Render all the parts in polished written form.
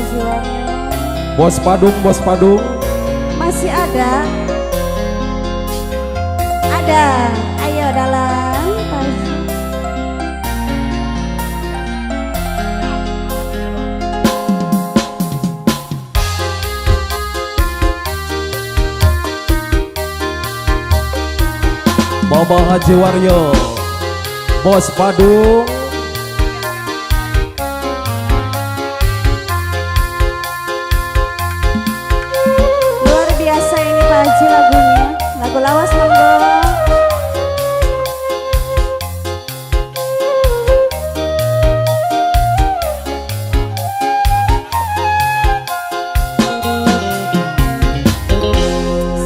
Pak Jiwaryo. Bos Padung, Bos Padung. Masih ada? Ada. Ayo dalam Pak Jiwaryo. Mama Haji Waryo, Bos Padung. Luar biasa ini Pak Haji lagunya. Lagu lawas monggo.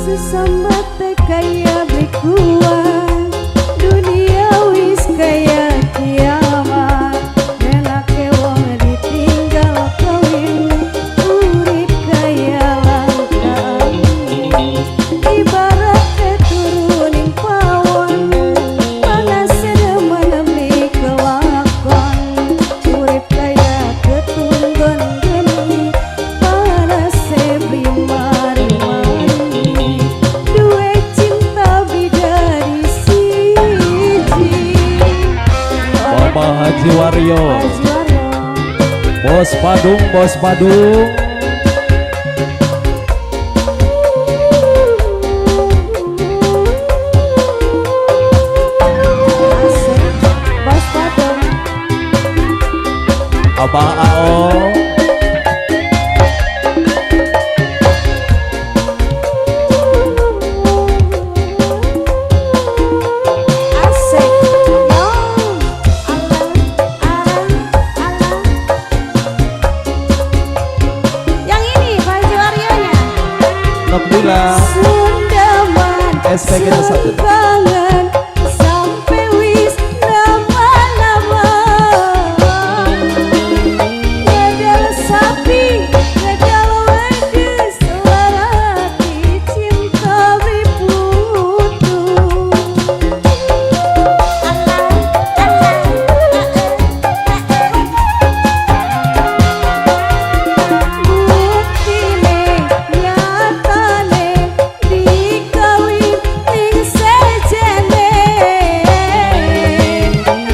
Sesambat teh kaya beli kuat, dunia wis kaya kiamat. Enake wong ditinggal kawin, urip kaya langka. Ibarat keturuning pawon, panas sedeman beli kelakon. Urip kaya ketunggon geni, panas sebeli mari-mari. Dua cinta bidari siji. Mama Haji Waryo, Haji Waryo. Bos Padung, Bos Padung. Asik, Bos Padung. Abah Ao. Asik, yo, Allah, Allah. Yang ini Pak Haji Waryonya. Alhamdulillah. Sundaman SPG satu. sebangan sampai wis nama-nama. Ngadal sapi, ngadal wedus, larati cinta berputu. Buktine nyatane dikawin ning sejene.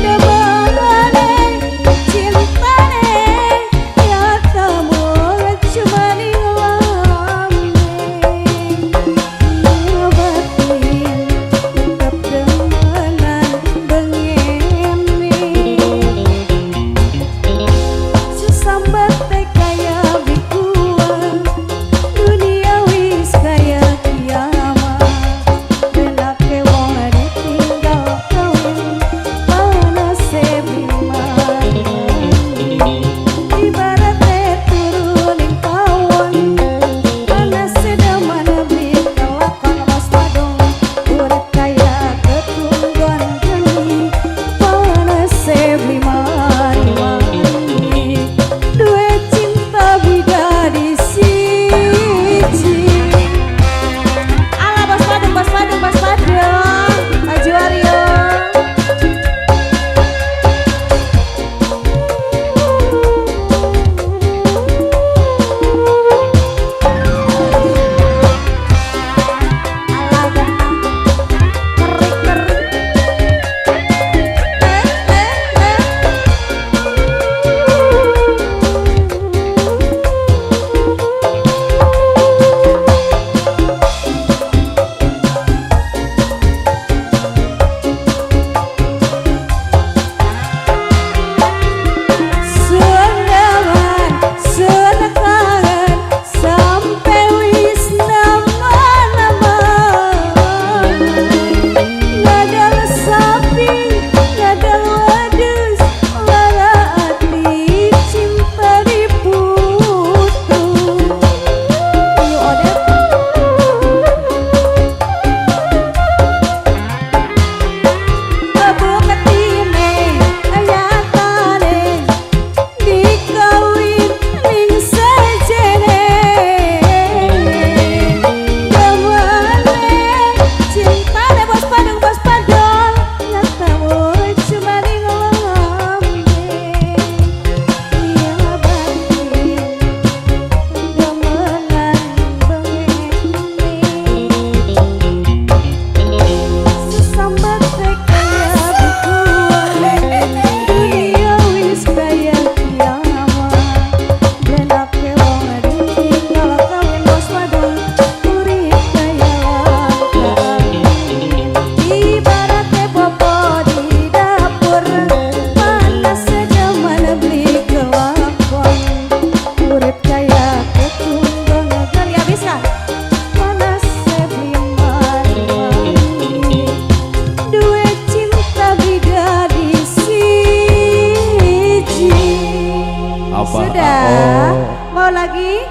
Debangane cintane nyata mung cuma ning lambe. Batin tetep demenan bengene. Sesambat teh kaya bikuan, dunia wis kaya kiamat. Enake wong ditinggal kawin, panas mari-mari. Ibarat teh turuning pawon, panas sedaman beli kelakon. Bos Padung, urip kaya ketunggon geni, panas beli mari-mari. Duit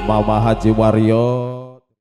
Mama Haji Wario.